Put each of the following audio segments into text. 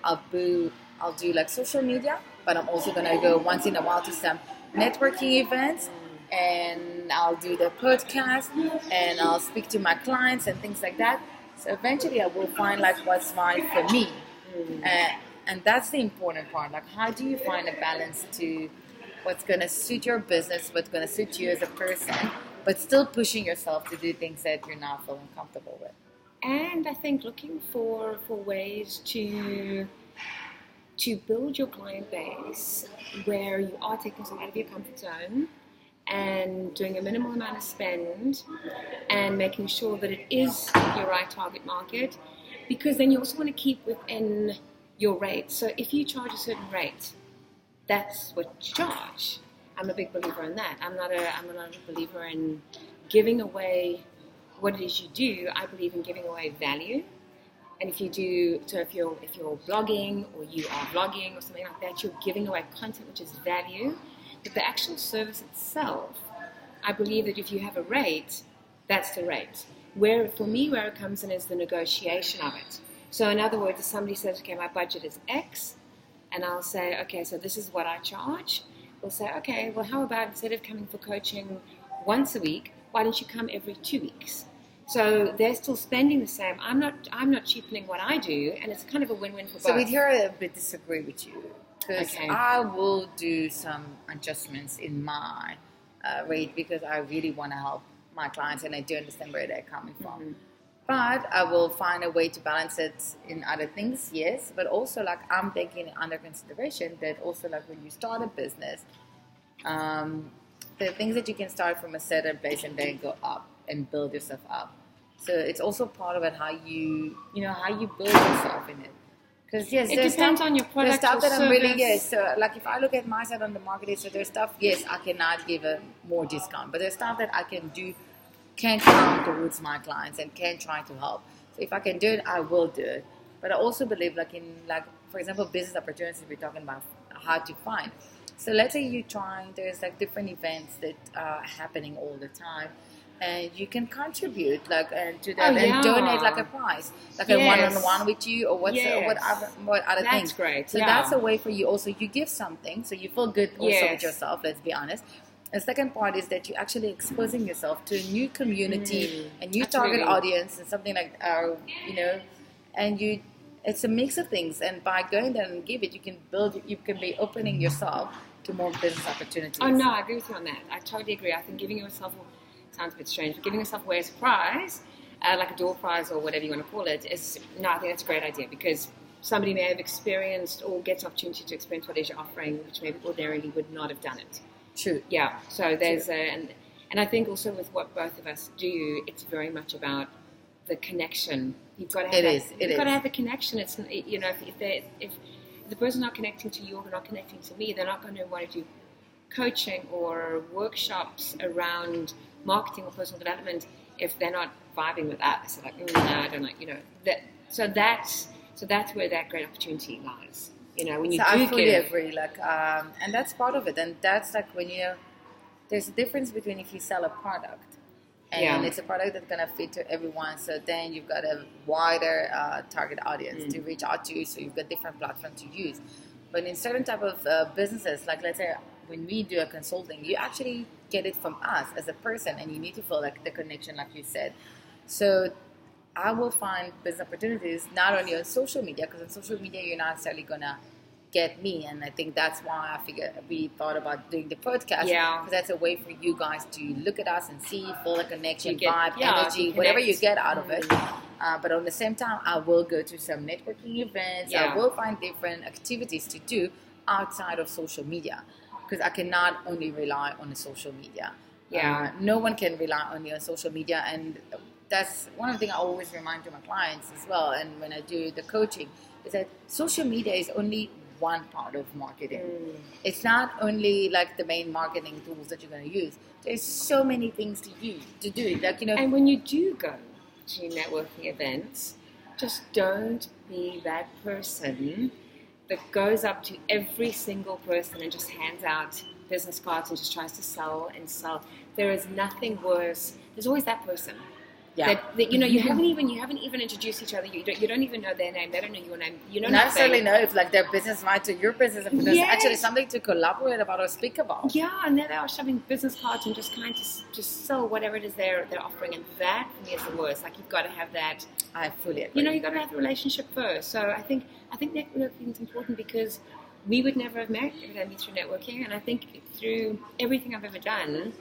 I'll do like social media, but I'm also gonna go once in a while to some networking events, and I'll do the podcast, and I'll speak to my clients and things like that. So eventually, I will find like what's right for me, and that's the important part. Like, how do you find a balance to what's gonna suit your business, what's gonna suit you as a person, but still pushing yourself to do things that you're not feeling comfortable with. And I think looking for ways to build your client base where you are taking some out of your comfort zone and doing a minimal amount of spend and making sure that it is your right target market, because then you also want to keep within your rate. So if you charge a certain rate, that's what you charge. I'm a big believer in that. I'm not a believer in giving away what it is you do. I believe in giving away value. And if you're blogging or you are vlogging or something like that, you're giving away content which is value. But the actual service itself, I believe that if you have a rate, that's the rate. Where it comes in is the negotiation of it. So in other words, if somebody says, okay, my budget is X, and I'll say, okay, so this is what I charge. We'll say, okay, well, how about instead of coming for coaching once a week, why don't you come every 2 weeks? So they're still spending the same. I'm not cheapening what I do, and it's kind of a win-win for both. So with here, I a bit disagree with you, because I will do some adjustments in my rate because I really want to help my clients, and I do understand where they're coming from. Mm-hmm. But I will find a way to balance it in other things, yes. But also, like, I'm taking under consideration that also, like, when you start a business, the things that you can start from a certain place and then go up and build yourself up. So it's also part of it how you build yourself in it. Because yes, it depends on your product. There's stuff that service. I'm really So like if I look at my side on the market, so there's stuff I cannot give a more discount, but there's stuff that I can do. Can count towards my clients and can try to help. So if I can do it, I will do it. But I also believe, for example, business opportunities we're talking about, how to find. So let's say there's like different events that are happening all the time, and you can contribute to that and donate like a prize, like a one-on-one with you or what other things. That's great. So that's a way for you also. You give something, so you feel good also with yourself. Let's be honest. The second part is that you're actually exposing yourself to a new community, a new target audience, and something like, and it's a mix of things. And by going there and give it, you can be opening yourself to more business opportunities. Oh no, I agree with you on that. I totally agree. I think giving yourself, sounds a bit strange, but giving yourself away as a prize, like a door prize or whatever you want to call it, I think that's a great idea, because somebody may have experienced or gets an opportunity to experience what it is you're offering, which maybe ordinarily would not have done it. True. Yeah. So there's and I think also with what both of us do, it's very much about the connection. You've got to have You've got to have the connection. It's if the person's not connecting to you or not connecting to me, they're not going to want to do coaching or workshops around marketing or personal development if they're not vibing with us. So like, no, I don't like that. So that's where that great opportunity lies. When you I fully agree. And that's part of it. And that's like when there's a difference between if you sell a product and it's a product that's gonna fit to everyone. So then you've got a wider target audience to reach out to. So you've got different platforms to use. But in certain type of businesses, like let's say when we do a consulting, you actually get it from us as a person, and you need to feel like the connection, like you said. So I will find business opportunities not only on social media, because on social media you're not necessarily gonna get me, and I think that's why we thought about doing the podcast, because that's a way for you guys to look at us and see, feel the connection, vibe, energy, whatever you get out of it. But on the same time, I will go to some networking events. I will find different activities to do outside of social media, because I cannot only rely on the social media. No one can rely only on social media, and that's one of the things I always remind to my clients as well, and when I do the coaching, is that social media is only one part of marketing. It's not only like the main marketing tools that you're going to use. There's so many things to do. And when you do go to networking events, just don't be that person that goes up to every single person and just hands out business cards and just tries to sell and sell. There is nothing worse. There's always that person. Yeah. That you haven't even introduced each other. You don't even know their name. They don't know your name. You know not necessarily know if like their business might to your business, if there's Yes. actually something to collaborate about or speak about. Yeah, and there they are shoving business cards and just trying to just sell whatever it is they're offering, and that for me is the worst. Like, you've got to have that. I fully agree. You've got to have the relationship first. So I think networking is important, because we would never have met if it hadn't been through networking. And I think through everything I've ever done,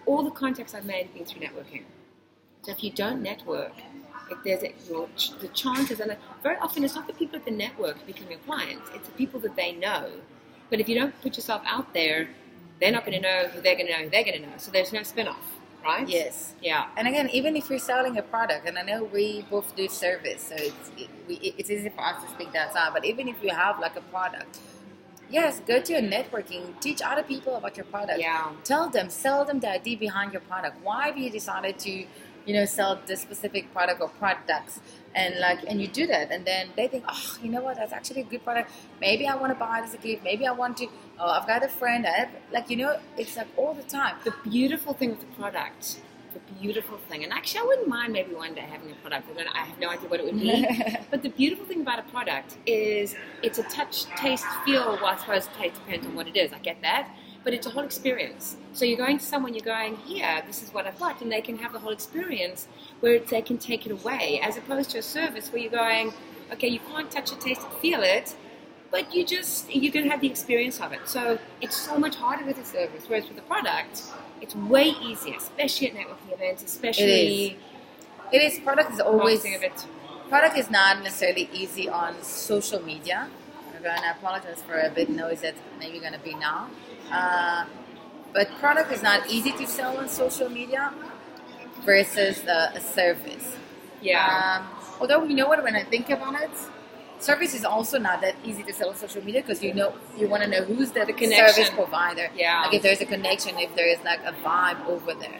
all the contacts I've made have been through networking. So if you don't network, the chances, and very often it's not the people at the network who become your clients, it's the people that they know. But if you don't put yourself out there, they're not going to know who they're going to know who they're going to know. So there's no spin-off, right? Yes. Yeah. And again, even if you're selling a product, and I know we both do service, so it's easy for us to speak that side, but even if you have like a product, yes, go to your networking, teach other people about your product. Yeah. Sell them the idea behind your product. Why have you decided to, sell this specific product or products? And you do that, and then they think, oh, you know what, that's actually a good product. Maybe I want to buy it as a gift. Maybe I want to, I've got a friend. It's like all the time. The beautiful thing with the product, and actually I wouldn't mind maybe one day having a product. I have no idea what it would be. But the beautiful thing about a product is it's a touch, taste, feel. Well, I suppose taste depends on what it is. I get that. But it's a whole experience. So you're going to someone, you're going, here, this is what I've got, and they can have the whole experience where they can take it away, as opposed to a service where you're going, okay, you can't touch it, taste it, feel it, but you can have the experience of it. So it's so much harder with a service, whereas with a product, it's way easier, especially at networking events, especially... It is. Product is always... Of it. Product is not necessarily easy on social media. I'm going to apologize for a bit noise that's maybe going to be now. But product is not easy to sell on social media versus a service. Yeah. Although, you know what, when I think about it, service is also not that easy to sell on social media, because you want to know who's the service provider. Yeah. Like if there's a connection, if there is like a vibe over there.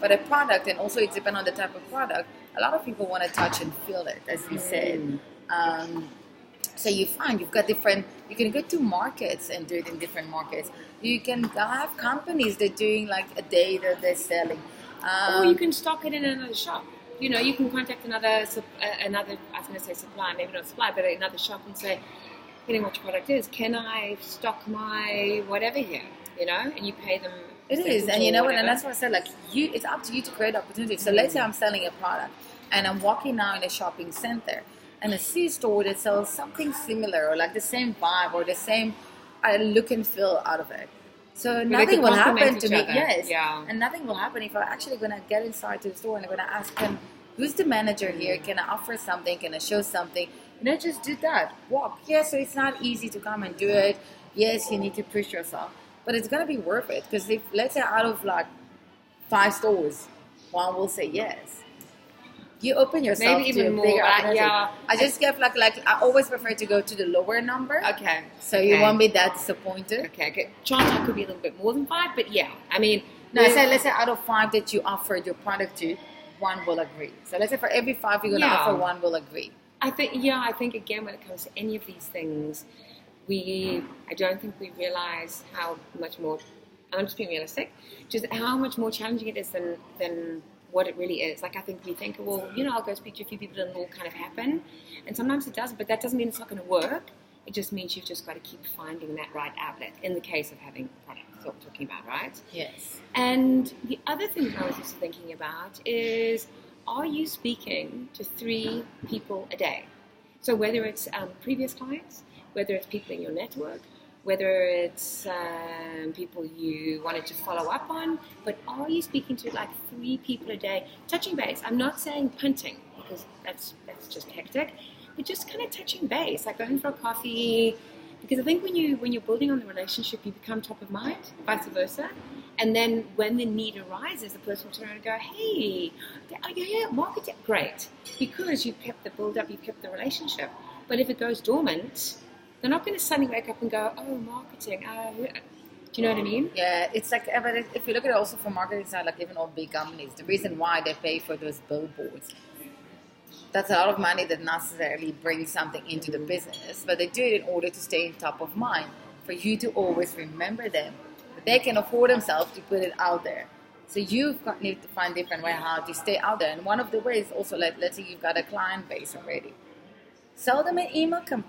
But a product, and also it depends on the type of product, a lot of people want to touch and feel it, as you said. So you find you've got different, you can go to markets and do it in different markets. You can have companies that are doing like a day that they're selling. Or you can stock it in another shop. You can contact another, I was going to say supplier, maybe not supplier, but another shop and say, depending what your product is, can I stock my whatever here? And you pay them. It is, and you know what, and that's what I said, like, it's up to you to create opportunities. So let's say I'm selling a product, and I'm walking now in a shopping center, and I see a store that sells something similar, or like the same vibe, or the same look and feel out of it. So nothing will happen to me. Yes. Yeah. And nothing will happen if I'm actually going to get inside to the store and I'm going to ask them, who's the manager here? Can I offer something? Can I show something? Just do that. Walk. Yeah, so it's not easy to come and do it. Yes, you need to push yourself. But it's going to be worth it. Because if, let's say, out of like 5 stores, one will say yes. You open yourself maybe to even a more. bigger opportunity. Yeah. I just get like I always prefer to go to the lower number. Okay. So you won't be that disappointed. Okay. Chances could be a little bit more than 5, but yeah. I mean, let's say out of 5 that you offered your product to, 1 will agree. So let's say for every 5 you're going to offer, 1 will agree. I think again, when it comes to any of these things, I don't think we realize how much more, I'm just being realistic, just how much more challenging it is than what it really is. Like, I think we think, well, I'll go speak to a few people and it'll kind of happen. And sometimes it does, but that doesn't mean it's not going to work. It just means you've just got to keep finding that right outlet in the case of having products we're talking about, right? Yes. And the other thing that I was also thinking about is, are you speaking to 3 people a day? So whether it's previous clients, whether it's people in your network, whether it's people you wanted to follow up on, but are you speaking to like 3 people a day, touching base? I'm not saying punting, because that's just hectic, but just kind of touching base, like going for a coffee. Because I think when you're building on the relationship, you become top of mind, vice versa. And then when the need arises, the person will turn around and go, hey, marketing, great. Because you've kept the build-up, you've kept the relationship. But if it goes dormant, they're not going to suddenly wake up and go, oh, marketing. Do you know what I mean? Yeah, it's like, but if you look at it also from marketing side, like even all big companies, the reason why they pay for those billboards, that's a lot of money that necessarily brings something into the business, but they do it in order to stay in top of mind, for you to always remember them. But they can afford themselves to put it out there. So need to find different way how to stay out there. And one of the ways also, like, let's say you've got a client base already. Sell them an email campaign.